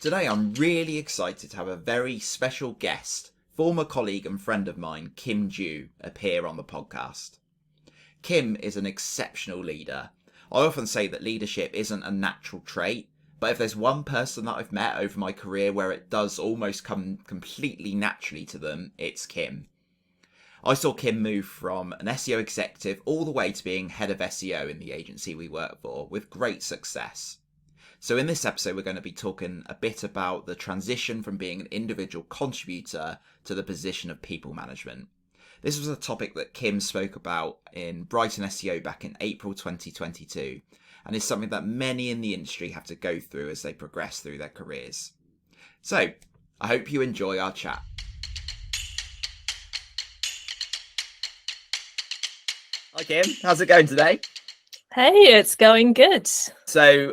Today I'm really excited to have a very special guest, former colleague and friend of mine, Kim Dewe, appear on the podcast. Kim is an exceptional leader. I often say that leadership isn't a natural trait, but if there's one person that I've met over my career where it does almost come completely naturally to them, it's Kim. I saw Kim move from an SEO executive all the way to being head of SEO in the agency we work for with great success. So in this episode, we're going to be talking a bit about the transition from being an individual contributor to the position of people management. This was a topic that Kim spoke about in Brighton SEO back in April 2022, and is something that many in the industry have to go through as they progress through their careers. So I hope you enjoy our chat. Hi Kim, how's it going today? Hey, it's going good. So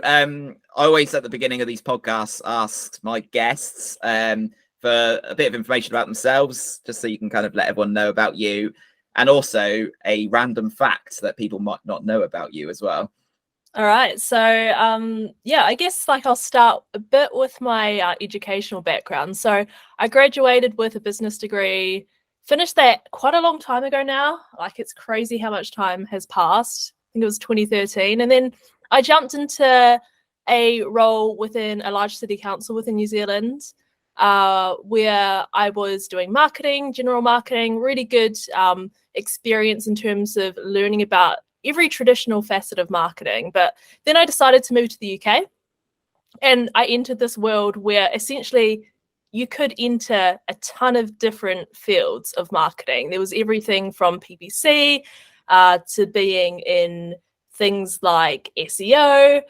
I always at the beginning of these podcasts ask my guests for a bit of information about themselves, just so you can kind of let everyone know about you, and also a random fact that people might not know about you as well. All right. So I guess I'll start a bit with my educational background. So I graduated with a business degree, finished that quite a long time ago now. It's crazy how much time has passed. I think it was 2013. And then I jumped into a role within a large city council within New Zealand, where I was doing marketing, general marketing, really good experience in terms of learning about every traditional facet of marketing. But then I decided to move to the UK, and I entered this world where essentially you could enter a ton of different fields of marketing. There was everything from PPC to being in things like SEO.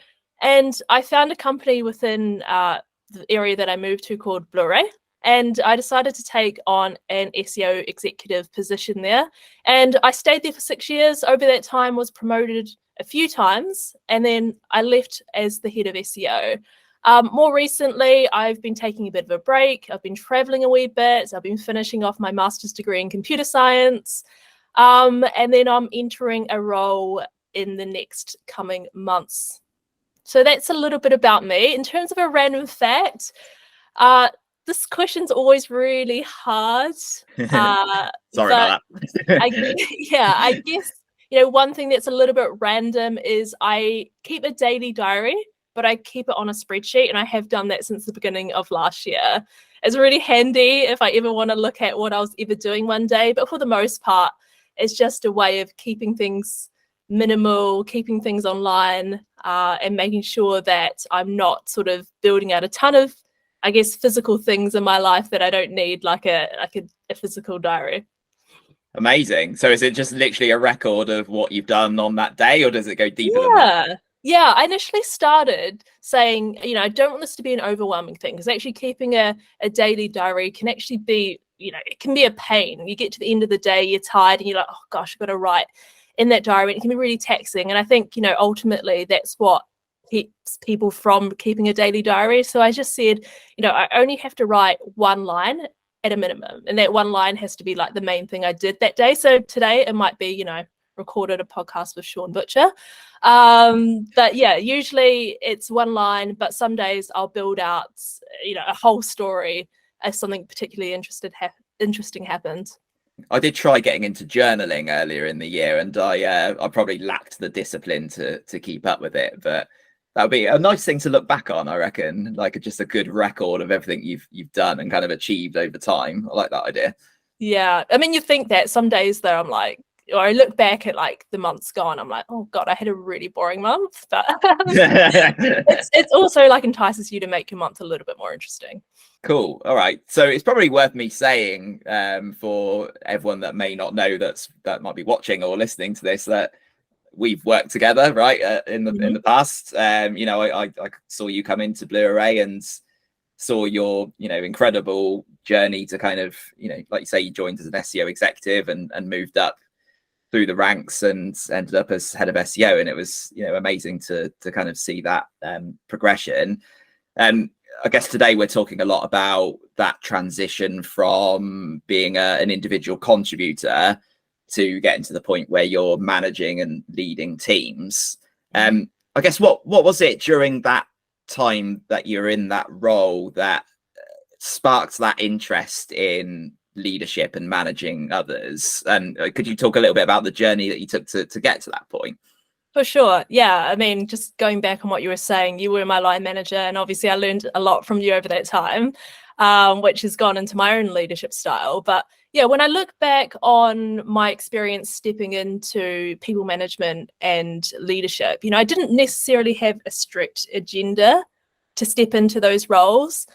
And I found a company within the area that I moved to called Blu-ray. And I decided to take on an SEO executive position there. And I stayed there for 6 years. Over that time, was promoted a few times. And then I left as the head of SEO. More recently, I've been taking a bit of a break. I've been traveling a wee bit. I've been finishing off my master's degree in computer science. And then I'm entering a role in the next coming months. So that's a little bit about me. In terms of a random fact, this question's always really hard. Sorry about that. I guess, one thing that's a little bit random is I keep a daily diary, but I keep it on a spreadsheet, and I have done that since the beginning of last year. It's really handy if I ever want to look at what I was ever doing one day, but for the most part, it's just a way of keeping things minimal, keeping things online, and making sure that I'm not sort of building out a ton of, I guess, physical things in my life that I don't need, like a physical diary. Amazing. So is it just literally a record of what you've done on that day, or does it go deeper than that? Yeah, I initially started saying, I don't want this to be an overwhelming thing, because actually keeping a daily diary can actually be, it can be a pain. You get to the end of the day, you're tired, and you're like, oh gosh, I've got to write in that diary. And it can be really taxing. And I think, ultimately that's what keeps people from keeping a daily diary. So I just said, I only have to write one line at a minimum. And that one line has to be the main thing I did that day. So today it might be, recorded a podcast with Sean Butcher. But yeah, usually it's one line, but some days I'll build out, a whole story as something particularly interesting happened. I did try getting into journaling earlier in the year, and I probably lacked the discipline to keep up with it. But that would be a nice thing to look back on, I reckon, just a good record of everything you've done and kind of achieved over time. I like that idea. Yeah, I mean, you think that some days though, I'm like, or I look back at the months gone, I'm like, oh god, I had a really boring month. But it's also entices you to make your month a little bit more interesting. Cool. All right. So it's probably worth me saying, for everyone that may not know that might be watching or listening to this, that we've worked together, right? In the past. I saw you come into Blu-ray and saw your, incredible journey to kind of, like you say, you joined as an SEO executive and moved up through the ranks and ended up as head of SEO. And it was, amazing to kind of see that progression. And I guess today we're talking a lot about that transition from being an individual contributor to getting to the point where you're managing and leading teams. I guess what was it during that time that you're in that role that sparked that interest in leadership and managing others? And could you talk a little bit about the journey that you took to get to that point? For sure. Yeah. I mean, just going back on what you were saying, you were my line manager, and obviously I learned a lot from you over that time, which has gone into my own leadership style. But yeah, when I look back on my experience stepping into people management and leadership, I didn't necessarily have a strict agenda to step into those roles.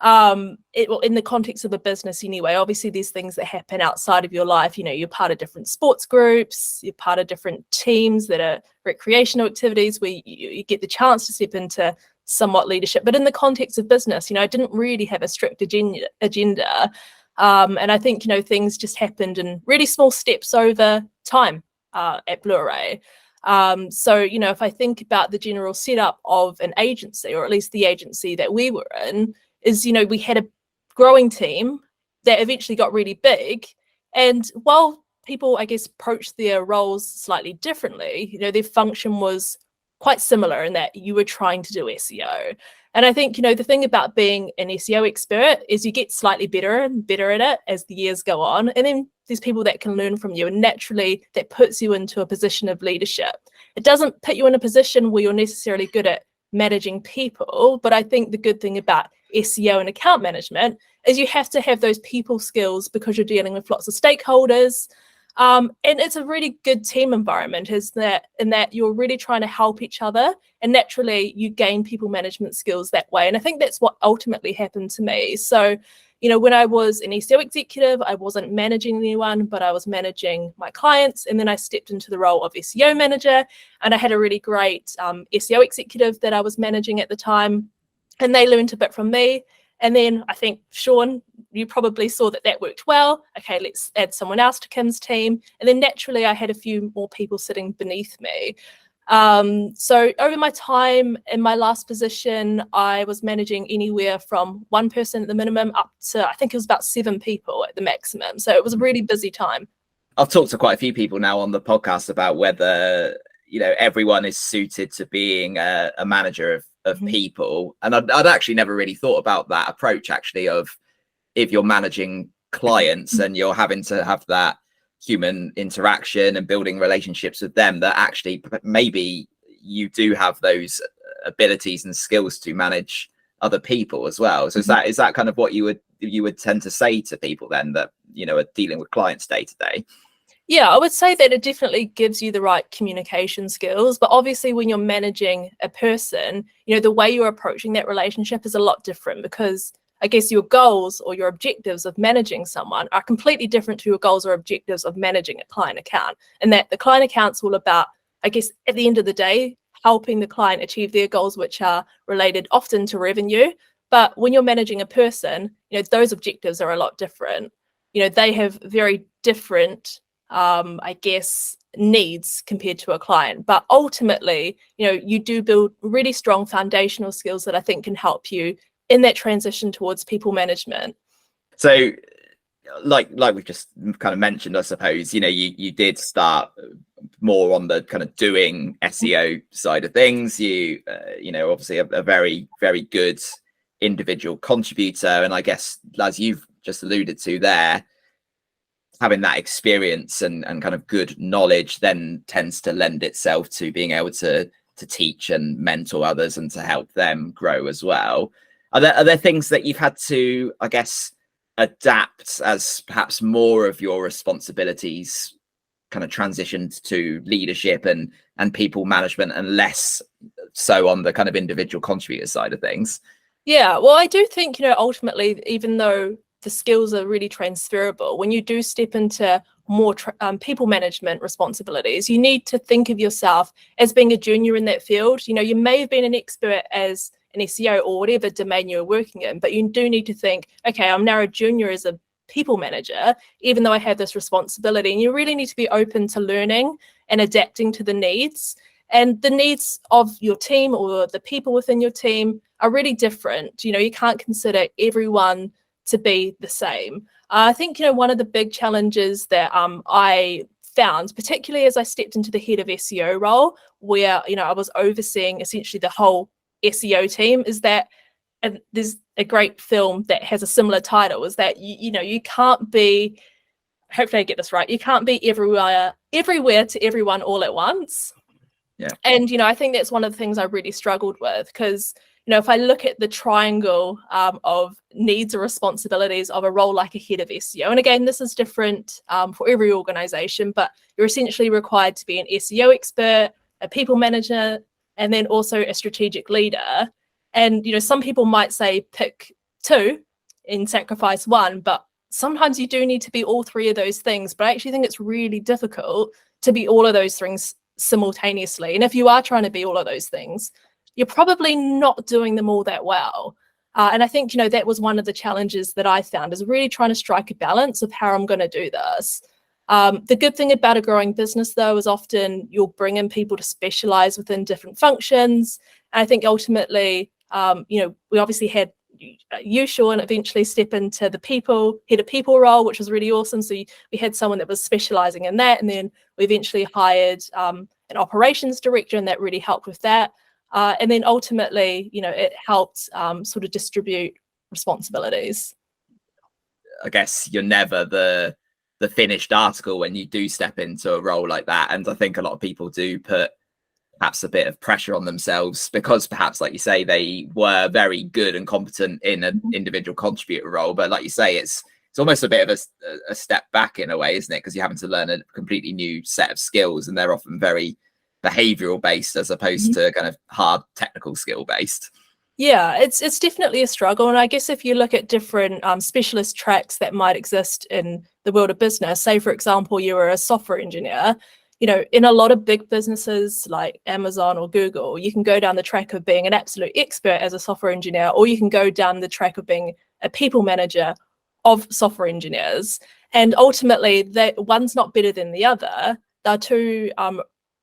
In the context of a business anyway. Obviously there's things that happen outside of your life. You're part of different sports groups, you're part of different teams that are recreational activities where you get the chance to step into somewhat leadership. But in the context of business, I didn't really have a strict agenda. And I think things just happened in really small steps over time at Blue Array. So if I think about the general setup of an agency, or at least the agency that we were in, is we had a growing team that eventually got really big, and while people, I guess, approached their roles slightly differently, their function was quite similar in that you were trying to do SEO. And I think the thing about being an SEO expert is you get slightly better and better at it as the years go on, and then there's people that can learn from you, and naturally that puts you into a position of leadership. It doesn't put you in a position where you're necessarily good at managing people, but I think the good thing about SEO and account management is you have to have those people skills because you're dealing with lots of stakeholders, and it's a really good team environment in that you're really trying to help each other, and naturally you gain people management skills that way. And I think that's what ultimately happened to me. So when I was an SEO executive, I wasn't managing anyone, but I was managing my clients. And then I stepped into the role of SEO manager, and I had a really great SEO executive that I was managing at the time, and they learned a bit from me. And then I think, Sean, you probably saw that worked well. Okay, let's add someone else to Kim's team. And then naturally I had a few more people sitting beneath me. So over my time in my last position, I was managing anywhere from one person at the minimum up to, I think it was about 7 people at the maximum. So it was a really busy time. I've talked to quite a few people now on the podcast about whether, everyone is suited to being a manager of people. And I'd actually never really thought about that approach, actually, of if you're managing clients and you're having to have that human interaction and building relationships with them, that actually maybe you do have those abilities and skills to manage other people as well. So is that kind of what you would tend to say to people then that are dealing with clients day to day? Yeah, I would say that it definitely gives you the right communication skills, but obviously when you're managing a person, the way you're approaching that relationship is a lot different, because I guess your goals or your objectives of managing someone are completely different to your goals or objectives of managing a client account. And that the client account's all about, I guess, at the end of the day, helping the client achieve their goals, which are related often to revenue. But when you're managing a person, those objectives are a lot different. They have very different I guess, needs compared to a client. But ultimately, you do build really strong foundational skills that I think can help you in that transition towards people management. So like we've just kind of mentioned, I suppose, you did start more on the kind of doing SEO side of things. You obviously a very, very good individual contributor. And I guess, as you've just alluded to there, having that experience and kind of good knowledge then tends to lend itself to being able to teach and mentor others and to help them grow as well. Are there things that you've had to, I guess, adapt as perhaps more of your responsibilities kind of transitioned to leadership and people management, and less so on the kind of individual contributor side of things? Yeah, well, I do think, ultimately, even though the skills are really transferable, when you do step into more people management responsibilities, you need to think of yourself as being a junior in that field. You may have been an expert as an SEO or whatever domain you're working in, but you do need to think, okay, I'm now a junior as a people manager, even though I have this responsibility. And you really need to be open to learning and adapting to the needs. And the needs of your team or the people within your team are really different. You can't consider everyone to be the same. I think, one of the big challenges that I found, particularly as I stepped into the head of SEO role, where, I was overseeing essentially the whole SEO team is that, and there's a great film that has a similar title, is that you can't be, hopefully I get this right, you can't be everywhere to everyone all at once. Yeah. And I think that's one of the things I really struggled with, because if I look at the triangle of needs or responsibilities of a role like a head of SEO, and again, this is different for every organization, but you're essentially required to be an SEO expert, a people manager, and then also a strategic leader. And some people might say pick two and sacrifice one, but sometimes you do need to be all three of those things. But I actually think it's really difficult to be all of those things simultaneously. And if you are trying to be all of those things, you're probably not doing them all that well. And I think, that was one of the challenges that I found, is really trying to strike a balance of how I'm going to do this. The good thing about a growing business, though, is often you'll bring in people to specialize within different functions. And I think ultimately, we obviously had you, Sean, eventually step into the head of people role, which was really awesome. So we had someone that was specializing in that. And then we eventually hired an operations director, and that really helped with that. And then ultimately, it helped sort of distribute responsibilities. I guess you're never the finished article when you do step into a role like that. And I think a lot of people do put perhaps a bit of pressure on themselves, because perhaps, like you say, they were very good and competent in an individual contributor role. But like you say, it's almost a bit of a step back in a way, isn't it? Because you're having to learn a completely new set of skills, and they're often very behavioral based as opposed to kind of hard technical skill based. Yeah, it's definitely a struggle. And I guess if you look at different specialist tracks that might exist in the world of business, say, for example, you were a software engineer, in a lot of big businesses like Amazon or Google, you can go down the track of being an absolute expert as a software engineer, or you can go down the track of being a people manager of software engineers. And ultimately, one's not better than the other. They're two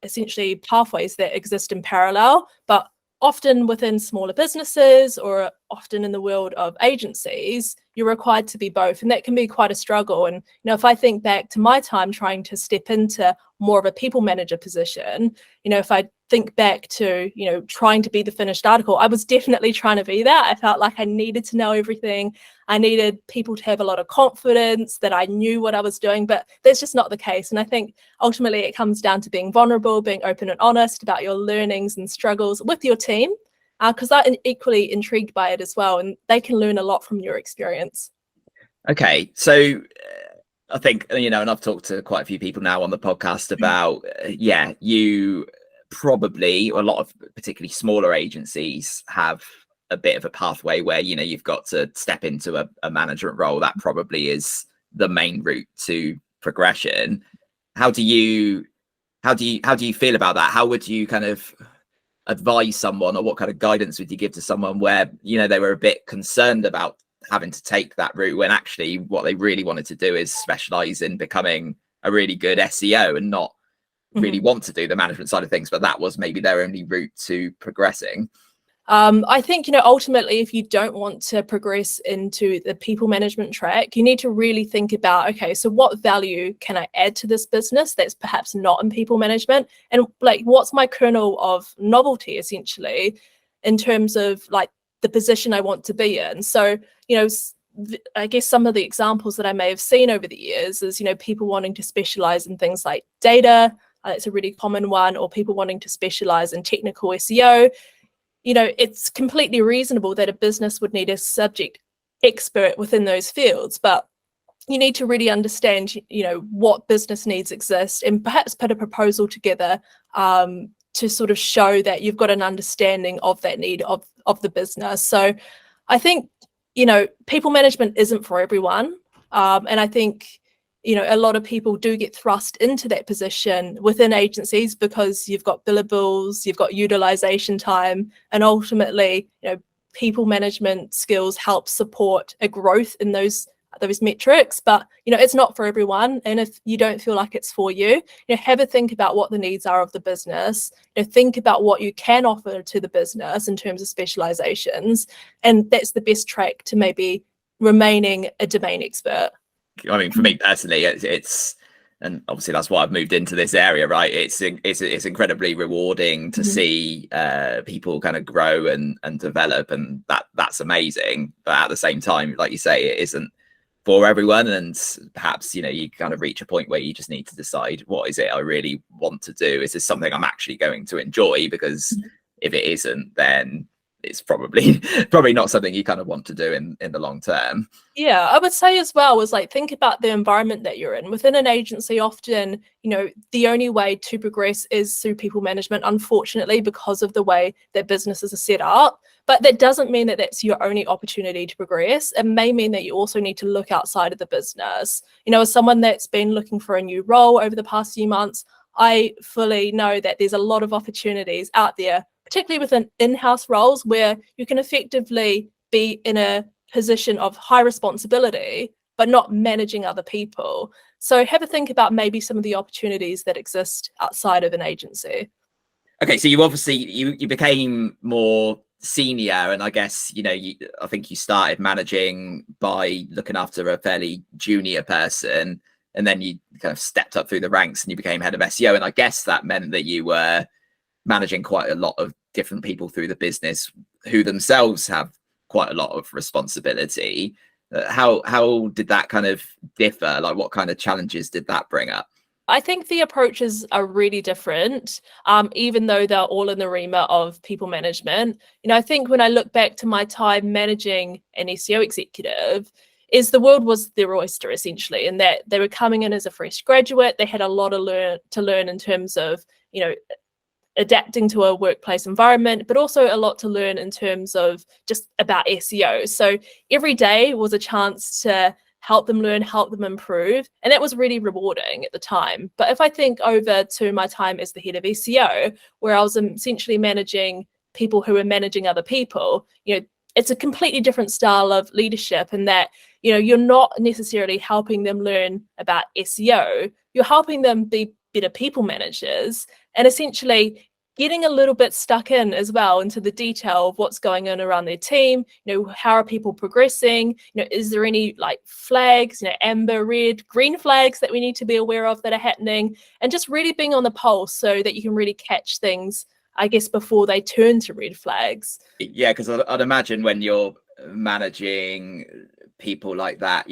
essentially pathways that exist in parallel, but often within smaller businesses, or often in the world of agencies, you're required to be both. And that can be quite a struggle. And, if I think back to my time trying to step into more of a people manager position, if I think back to, trying to be the finished article, I was definitely trying to be that. I felt like I needed to know everything. I needed people to have a lot of confidence that I knew what I was doing, but that's just not the case. And I think ultimately it comes down to being vulnerable, being open and honest about your learnings and struggles with your team, because they're equally intrigued by it as well, and they can learn a lot from your experience. Okay, so I think, and I've talked to quite a few people now on the podcast about, you probably, a lot of particularly smaller agencies have a bit of a pathway where, you've got to step into a management role. That probably is the main route to progression. How do you feel about that? How would you kind of advise someone, or what kind of guidance would you give to someone where, they were a bit concerned about having to take that route, when actually what they really wanted to do is specialize in becoming a really good SEO and not really want to do the management side of things, but that was maybe their only route to progressing? I think, ultimately, if you don't want to progress into the people management track, you need to really think about, okay, so what value can I add to this business that's perhaps not in people management? And what's my kernel of novelty, essentially, in terms of the position I want to be in? So, I guess some of the examples that I may have seen over the years is, people wanting to specialize in things like data. That's a really common one, or people wanting to specialize in technical SEO. It's completely reasonable that a business would need a subject expert within those fields, but you need to really understand, what business needs exist, and perhaps put a proposal together to sort of show that you've got an understanding of that need of the business. So I think, people management isn't for everyone. And I think, a lot of people do get thrust into that position within agencies because you've got billables, you've got utilization time, and ultimately, people management skills help support a growth in those metrics. But, it's not for everyone. And if you don't feel like it's for you, have a think about what the needs are of the business. Think about what you can offer to the business in terms of specializations. And that's the best track to maybe remaining a domain expert. I mean, for me personally, it's And obviously that's why I've moved into this area, right? It's incredibly rewarding to see people kind of grow and develop, and that's amazing. But at the same time, like you say, it isn't for everyone, and perhaps you kind of reach a point where you just need to decide, what is it I really want to do? Is this something I'm actually going to enjoy? Because if it isn't, then it's probably not something you kind of want to do in the long term. Yeah, I would say as well was like, think about the environment that you're in. Within an agency, often, the only way to progress is through people management, unfortunately, because of the way that businesses are set up. But that doesn't mean that that's your only opportunity to progress. It may mean that you also need to look outside of the business. As someone that's been looking for a new role over the past few months, I fully know that there's a lot of opportunities out there, particularly within in-house roles, where you can effectively be in a position of high responsibility, but not managing other people. So have a think about maybe some of the opportunities that exist outside of an agency. Okay, so you obviously you became more senior, and I guess I think you started managing by looking after a fairly junior person, and then you kind of stepped up through the ranks and you became head of SEO, and I guess that meant that you were managing quite a lot of different people through the business who themselves have quite a lot of responsibility. How did that kind of differ? Like, what kind of challenges did that bring up? I think the approaches are really different, even though they're all in the remit of people management. I think when I look back to my time managing an SEO executive, is the world was their oyster, essentially, and that they were coming in as a fresh graduate. They had a lot to learn in terms of, adapting to a workplace environment, but also a lot to learn in terms of just about SEO. So every day was a chance to help them learn, help them improve. And that was really rewarding at the time. But if I think over to my time as the head of SEO, where I was essentially managing people who were managing other people, it's a completely different style of leadership, in that, you're not necessarily helping them learn about SEO. You're helping them be better people managers, and essentially getting a little bit stuck in as well into the detail of what's going on around their team. How are people progressing? Is there any like flags, amber, red, green flags that we need to be aware of that are happening, and just really being on the pulse so that you can really catch things, I guess, before they turn to red flags. Yeah, because I'd imagine when you're managing people like that,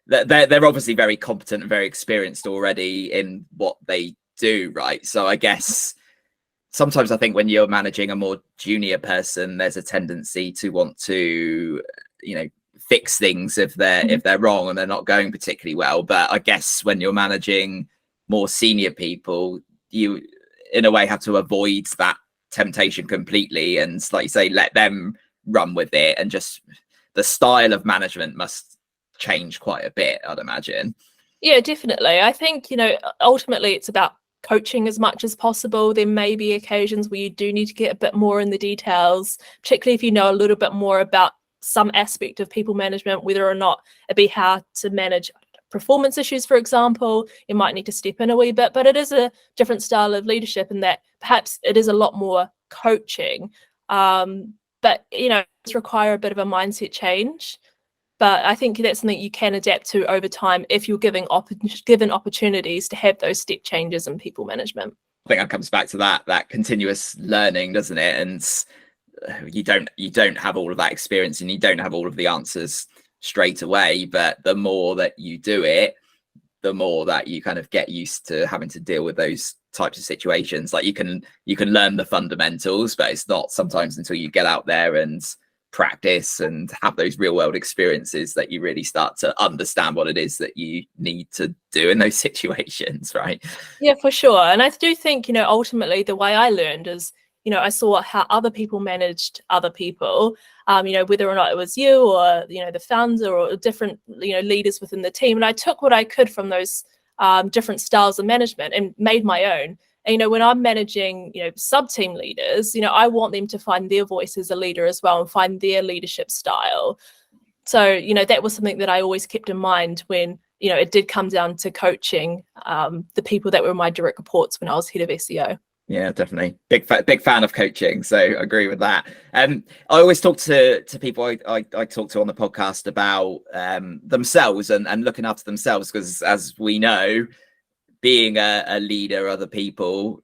they're obviously very competent and very experienced already in what they do, right? So I guess sometimes I think when you're managing a more junior person, there's a tendency to want to, fix things if they're wrong and they're not going particularly well. But I guess when you're managing more senior people, you in a way have to avoid that temptation completely, and like you say, let them run with it, and just the style of management must change quite a bit, I'd imagine. Yeah, definitely. I think, ultimately it's about coaching as much as possible. There may be occasions where you do need to get a bit more in the details, particularly if you know a little bit more about some aspect of people management, whether or not it be how to manage performance issues, for example. You might need to step in a wee bit, but it is a different style of leadership, in that perhaps it is a lot more coaching. But it's require a bit of a mindset change. But I think that's something you can adapt to over time if you're given opportunities to have those step changes in people management. I think that comes back to that continuous learning, doesn't it? And you don't have all of that experience, and you don't have all of the answers straight away. But the more that you do it, the more that you kind of get used to having to deal with those types of situations. Like you can learn the fundamentals, but it's not sometimes until you get out there and practice and have those real world experiences that you really start to understand what it is that you need to do in those situations, right? Yeah, for sure. And I do think, ultimately the way I learned is, I saw how other people managed other people, whether or not it was you or, the founder or different, leaders within the team. And I took what I could from those different styles of management and made my own. And, when I'm managing, sub-team leaders, I want them to find their voice as a leader as well and find their leadership style. So, that was something that I always kept in mind when, it did come down to coaching the people that were my direct reports when I was head of SEO. Yeah, definitely. Big fan of coaching, so I agree with that. I always talk to people I talk to on the podcast about themselves and looking after themselves, because as we know, being a leader, other people,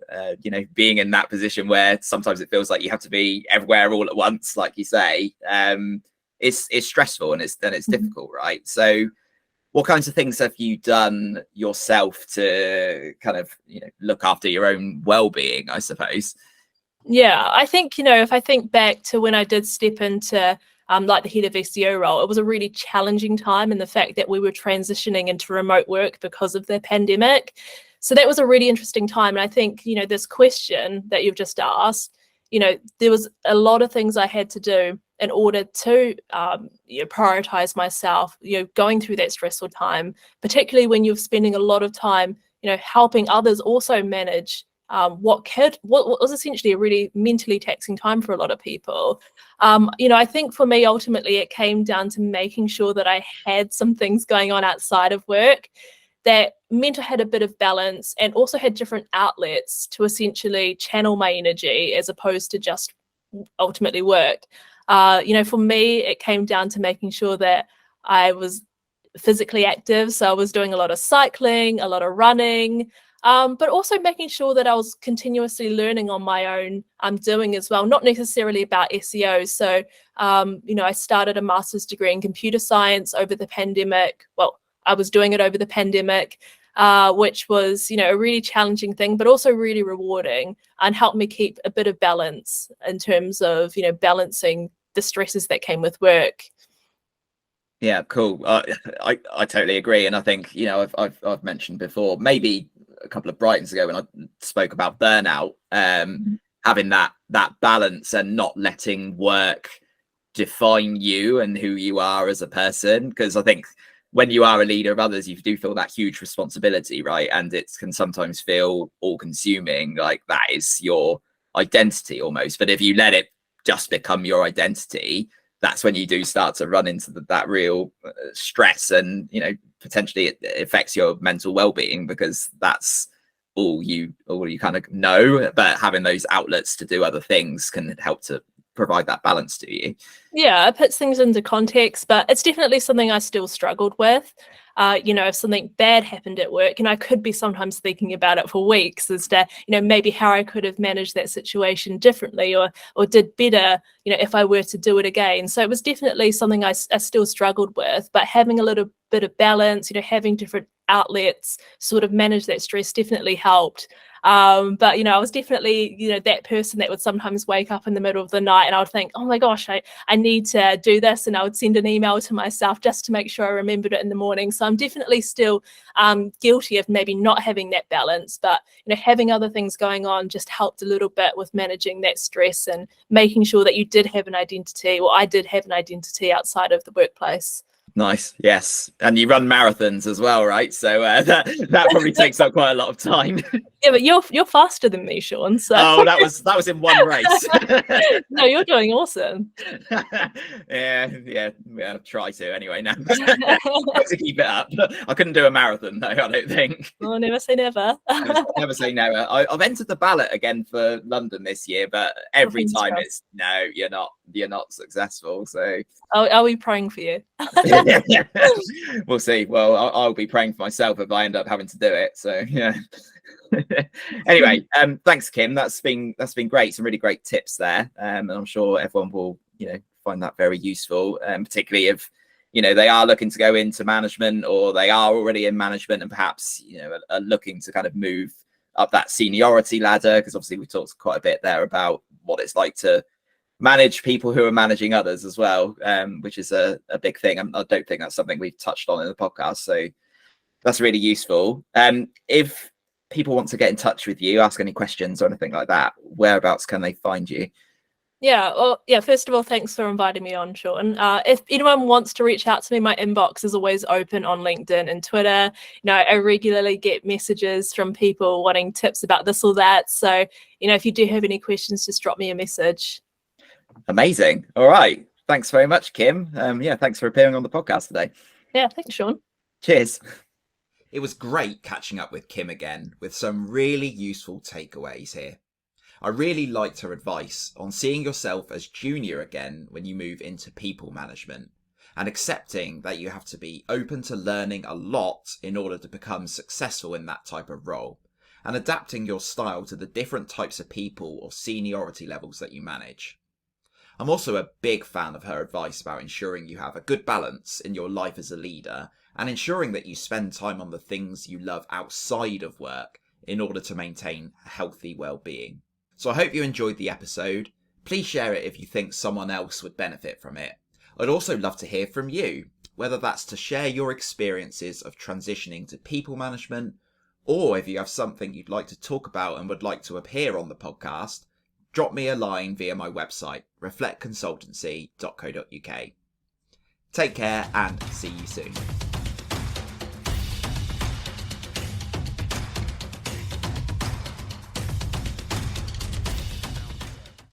being in that position where sometimes it feels like you have to be everywhere all at once, like you say, it's stressful and it's difficult, right? So what kinds of things have you done yourself to kind of look after your own well-being, I suppose? Yeah, I think, if I think back to when I did step into like the head of SEO role, it was a really challenging time, and the fact that we were transitioning into remote work because of the pandemic. So that was a really interesting time. And I think, this question that you've just asked, there was a lot of things I had to do in order to prioritize myself, going through that stressful time, particularly when you're spending a lot of time, helping others also manage what was essentially a really mentally taxing time for a lot of people. I think for me, ultimately, it came down to making sure that I had some things going on outside of work that meant I had a bit of balance and also had different outlets to essentially channel my energy as opposed to just ultimately work. For me, it came down to making sure that I was physically active. So I was doing a lot of cycling, a lot of running, but also making sure that I was continuously learning on my own, doing as well, not necessarily about SEO. So, I started a master's degree in computer science over the pandemic. Well, I was doing it over the pandemic, which was, a really challenging thing, but also really rewarding and helped me keep a bit of balance in terms of, balancing the stresses that came with work. Yeah, cool. I totally agree, and I think I've mentioned before, maybe a couple of Brightons ago when I spoke about burnout, having that balance and not letting work define you and who you are as a person, because I think when you are a leader of others, you do feel that huge responsibility, right? And it can sometimes feel all consuming, like that is your identity almost. But if you let it just become your identity, that's when you do start to run into that real stress, and potentially it affects your mental well-being, because that's all you kind of know. But having those outlets to do other things can help to provide that balance to you. Yeah, it puts things into context, but it's definitely something I still struggled with. If something bad happened at work, I could be sometimes thinking about it for weeks as to, maybe how I could have managed that situation differently or did better, if I were to do it again. So it was definitely something I still struggled with, but having a little bit of balance, having different outlets sort of manage that stress definitely helped. But I was definitely that person that would sometimes wake up in the middle of the night and I would think, oh my gosh, I need to do this, and I would send an email to myself just to make sure I remembered it in the morning. So I'm definitely still guilty of maybe not having that balance, but having other things going on just helped a little bit with managing that stress and making sure that you did have an identity, or I did have an identity outside of the workplace. Nice. Yes. And you run marathons as well, right? So that probably takes up quite a lot of time. Yeah, but you're faster than me, Sean. So Oh, that was in one race. no, you're doing awesome. Yeah. Try to anyway. Now to keep it up. I couldn't do a marathon though, I don't think. Oh, never say never. Never say never. I've entered the ballot again for London this year, but every time it's no, you're not successful. So I'll be praying for you. We'll see. Well, I'll be praying for myself if I end up having to do it. So yeah. Anyway, thanks, Kim. That's been great. Some really great tips there, and I'm sure everyone will find that very useful, particularly if they are looking to go into management, or they are already in management and perhaps are looking to kind of move up that seniority ladder, because obviously we talked quite a bit there about what it's like to manage people who are managing others as well, which is a big thing. I don't think that's something we've touched on in the podcast, so that's really useful. If people want to get in touch with you, ask any questions or anything like that, whereabouts can they find you? Yeah, well, yeah, first of all, thanks for inviting me on, Sean. If anyone wants to reach out to me, my inbox is always open on LinkedIn and Twitter. I regularly get messages from people wanting tips about this or that. So, if you do have any questions, just drop me a message. Amazing. All right. Thanks very much, Kim. Yeah, thanks for appearing on the podcast today. Yeah, thanks, Sean. Cheers. It was great catching up with Kim again with some really useful takeaways here. I really liked her advice on seeing yourself as junior again when you move into people management, and accepting that you have to be open to learning a lot in order to become successful in that type of role, and adapting your style to the different types of people or seniority levels that you manage. I'm also a big fan of her advice about ensuring you have a good balance in your life as a leader and ensuring that you spend time on the things you love outside of work in order to maintain a healthy well-being. So I hope you enjoyed the episode. Please share it if you think someone else would benefit from it. I'd also love to hear from you, whether that's to share your experiences of transitioning to people management, or if you have something you'd like to talk about and would like to appear on the podcast, drop me a line via my website, reflectconsultancy.co.uk. Take care and see you soon.